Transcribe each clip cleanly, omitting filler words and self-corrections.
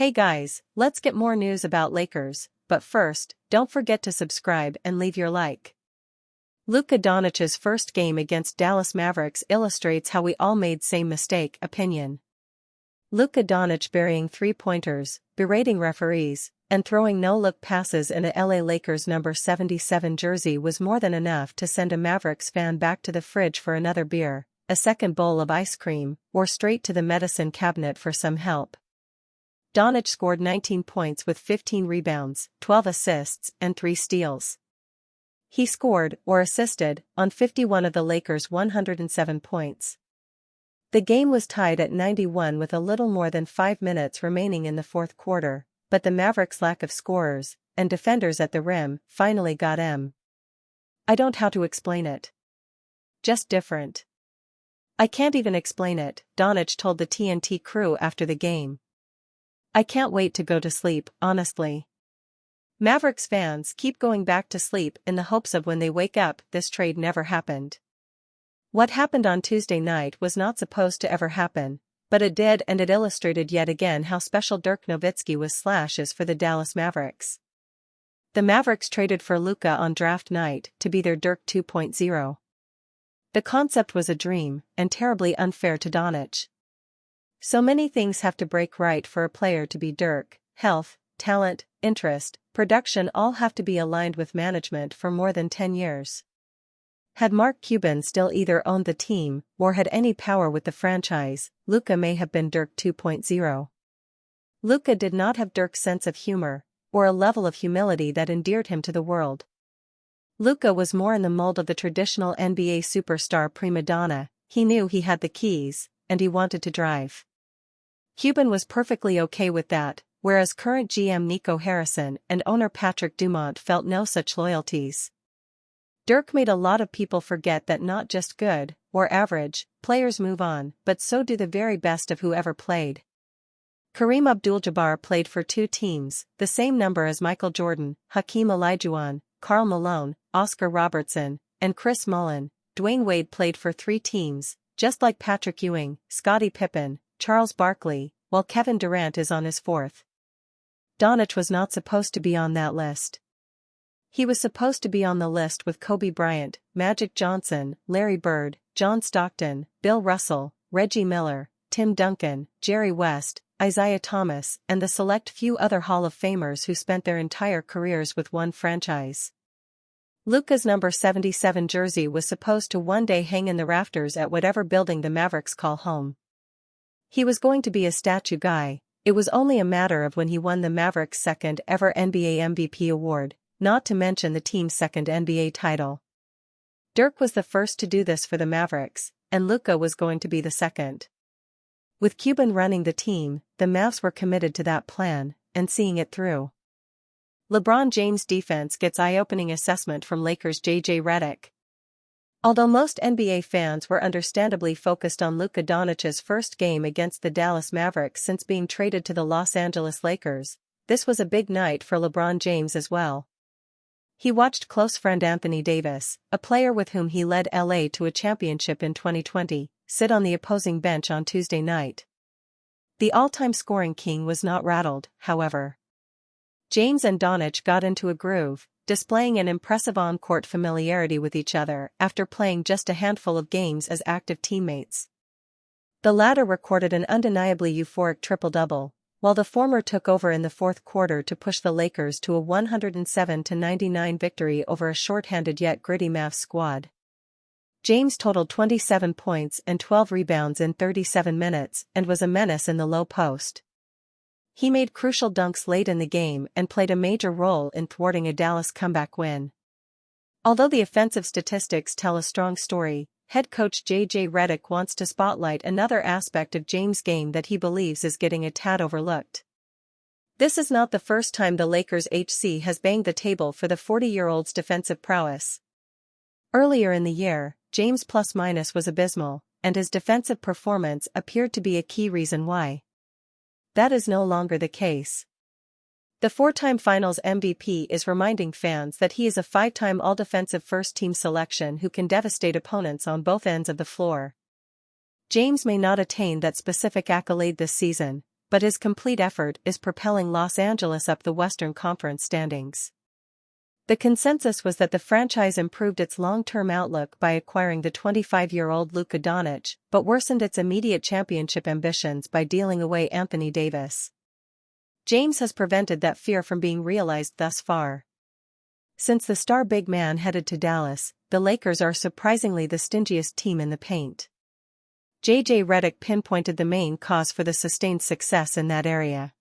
Hey guys, let's get more news about Lakers, but first, don't forget to subscribe and leave your like. Luka Doncic's first game against Dallas Mavericks illustrates how we all made same mistake opinion. Luka Doncic burying three-pointers, berating referees, and throwing no-look passes in a LA Lakers number 77 jersey was more than enough to send a Mavericks fan back to the fridge for another beer, a second bowl of ice cream, or straight to the medicine cabinet for some help. Doncic scored 19 points with 15 rebounds, 12 assists, and 3 steals. He scored, or assisted, on 51 of the Lakers' 107 points. The game was tied at 91 with a little more than 5 minutes remaining in the fourth quarter, but the Mavericks' lack of scorers and defenders at the rim finally got him. I don't know how to explain it. Just different. I can't even explain it, Doncic told the TNT crew after the game. I can't wait to go to sleep, honestly. Mavericks fans keep going back to sleep in the hopes of when they wake up this trade never happened. What happened on Tuesday night was not supposed to ever happen, but it did, and it illustrated yet again how special Dirk Nowitzki was / for the Dallas Mavericks. The Mavericks traded for Luka on draft night to be their Dirk 2.0. The concept was a dream, and terribly unfair to Doncic. So many things have to break right for a player to be Dirk: health, talent, interest, production all have to be aligned with management for more than 10 years. Had Mark Cuban still either owned the team or had any power with the franchise, Luka may have been Dirk 2.0. Luka did not have Dirk's sense of humor, or a level of humility that endeared him to the world. Luka was more in the mold of the traditional NBA superstar prima donna. He knew he had the keys, and he wanted to drive. Cuban was perfectly okay with that, whereas current GM Nico Harrison and owner Patrick Dumont felt no such loyalties. Dirk made a lot of people forget that not just good, or average, players move on, but so do the very best of whoever played. Kareem Abdul-Jabbar played for 2 teams, the same number as Michael Jordan, Hakeem Olajuwon, Karl Malone, Oscar Robertson, and Chris Mullin. Dwayne Wade played for 3 teams, just like Patrick Ewing, Scottie Pippen, Charles Barkley, while Kevin Durant is on his 4th. Doncic was not supposed to be on that list. He was supposed to be on the list with Kobe Bryant, Magic Johnson, Larry Bird, John Stockton, Bill Russell, Reggie Miller, Tim Duncan, Jerry West, Isaiah Thomas, and the select few other Hall of Famers who spent their entire careers with one franchise. Luka's number 77 jersey was supposed to one day hang in the rafters at whatever building the Mavericks call home. He was going to be a statue guy. It was only a matter of when he won the Mavericks' second ever NBA MVP award, not to mention the team's second NBA title. Dirk was the first to do this for the Mavericks, and Luka was going to be the second. With Cuban running the team, the Mavs were committed to that plan, and seeing it through. LeBron James' defense gets eye-opening assessment from Lakers' J.J. Redick. Although most NBA fans were understandably focused on Luka Doncic's first game against the Dallas Mavericks since being traded to the Los Angeles Lakers, this was a big night for LeBron James as well. He watched close friend Anthony Davis, a player with whom he led LA to a championship in 2020, sit on the opposing bench on Tuesday night. The all-time scoring king was not rattled, however. James and Doncic got into a groove, displaying an impressive on-court familiarity with each other after playing just a handful of games as active teammates. The latter recorded an undeniably euphoric triple-double, while the former took over in the fourth quarter to push the Lakers to a 107-99 victory over a shorthanded yet gritty Mavs squad. James totaled 27 points and 12 rebounds in 37 minutes and was a menace in the low post. He made crucial dunks late in the game and played a major role in thwarting a Dallas comeback win. Although the offensive statistics tell a strong story, head coach J.J. Redick wants to spotlight another aspect of James' game that he believes is getting a tad overlooked. This is not the first time the Lakers' HC has banged the table for the 40-year-old's defensive prowess. Earlier in the year, James' plus-minus was abysmal, and his defensive performance appeared to be a key reason why. That is no longer the case. The 4-time Finals MVP is reminding fans that he is a 5-time All-Defensive first-team selection who can devastate opponents on both ends of the floor. James may not attain that specific accolade this season, but his complete effort is propelling Los Angeles up the Western Conference standings. The consensus was that the franchise improved its long-term outlook by acquiring the 25-year-old Luka Doncic, but worsened its immediate championship ambitions by dealing away Anthony Davis. James has prevented that fear from being realized thus far. Since the star big man headed to Dallas, the Lakers are surprisingly the stingiest team in the paint. J.J. Redick pinpointed the main cause for the sustained success in that area.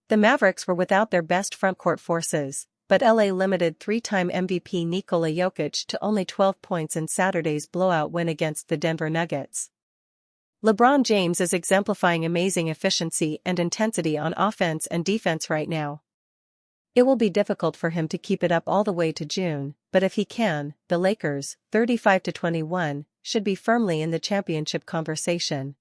The Mavericks were without their best frontcourt forces, but LA limited three-time MVP Nikola Jokic to only 12 points in Saturday's blowout win against the Denver Nuggets. LeBron James is exemplifying amazing efficiency and intensity on offense and defense right now. It will be difficult for him to keep it up all the way to June, but if he can, the Lakers, 35-21, should be firmly in the championship conversation.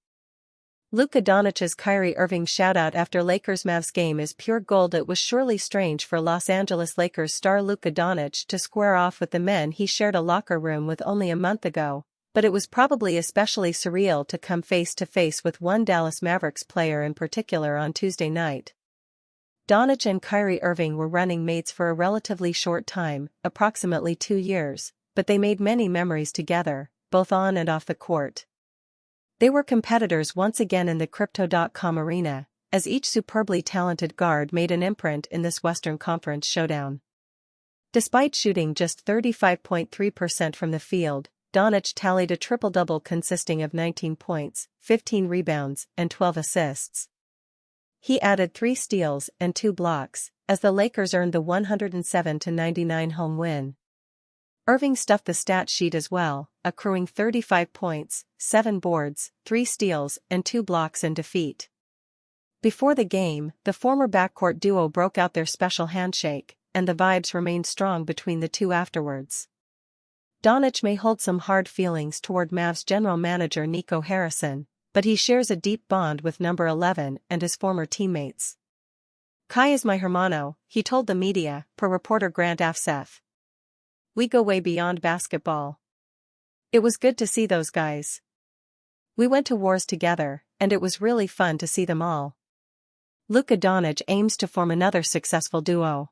Luka Doncic's Kyrie Irving shoutout after Lakers-Mavs game is pure gold. It was surely strange for Los Angeles Lakers star Luka Doncic to square off with the men he shared a locker room with only a month ago, but it was probably especially surreal to come face-to-face with one Dallas Mavericks player in particular on Tuesday night. Doncic and Kyrie Irving were running mates for a relatively short time, approximately 2 years, but they made many memories together, both on and off the court. They were competitors once again in the Crypto.com arena, as each superbly talented guard made an imprint in this Western Conference showdown. Despite shooting just 35.3% from the field, Doncic tallied a triple-double consisting of 19 points, 15 rebounds, and 12 assists. He added 3 steals and 2 blocks, as the Lakers earned the 107-99 home win. Irving stuffed the stat sheet as well, accruing 35 points, 7 boards, 3 steals, and 2 blocks in defeat. Before the game, the former backcourt duo broke out their special handshake, and the vibes remained strong between the two afterwards. Doncic may hold some hard feelings toward Mavs general manager Nico Harrison, but he shares a deep bond with number 11 and his former teammates. "Kai is my hermano," he told the media, per reporter Grant Afsef. "We go way beyond basketball. It was good to see those guys. We went to wars together, and it was really fun to see them all." Luka Doncic aims to form another successful duo.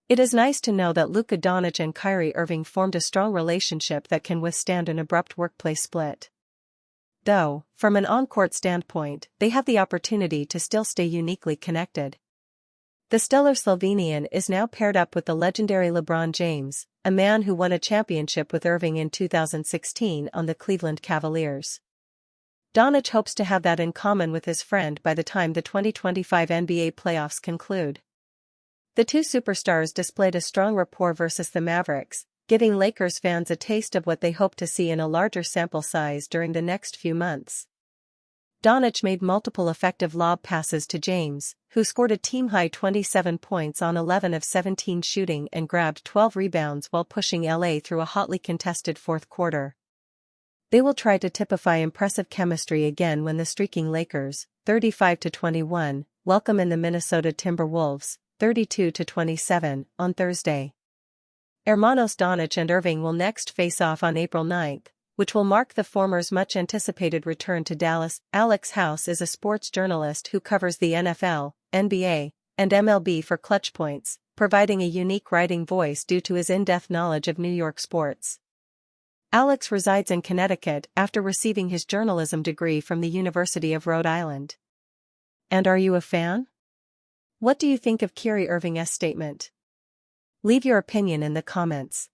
It is nice to know that Luka Doncic and Kyrie Irving formed a strong relationship that can withstand an abrupt workplace split. Though, from an on-court standpoint, they have the opportunity to still stay uniquely connected. The stellar Slovenian is now paired up with the legendary LeBron James, a man who won a championship with Irving in 2016 on the Cleveland Cavaliers. Doncic hopes to have that in common with his friend by the time the 2025 NBA playoffs conclude. The two superstars displayed a strong rapport versus the Mavericks, giving Lakers fans a taste of what they hope to see in a larger sample size during the next few months. Doncic made multiple effective lob passes to James, who scored a team-high 27 points on 11 of 17 shooting and grabbed 12 rebounds while pushing LA through a hotly contested fourth quarter. They will try to typify impressive chemistry again when the streaking Lakers, 35-21, welcome in the Minnesota Timberwolves, 32-27, on Thursday. Hermanos Doncic and Irving will next face off on April 9, which will mark the former's much-anticipated return to Dallas. Alex House is a sports journalist who covers the NFL, NBA, and MLB for Clutch Points, providing a unique writing voice due to his in-depth knowledge of New York sports. Alex resides in Connecticut after receiving his journalism degree from the University of Rhode Island. And are you a fan? What do you think of Kyrie Irving's statement? Leave your opinion in the comments.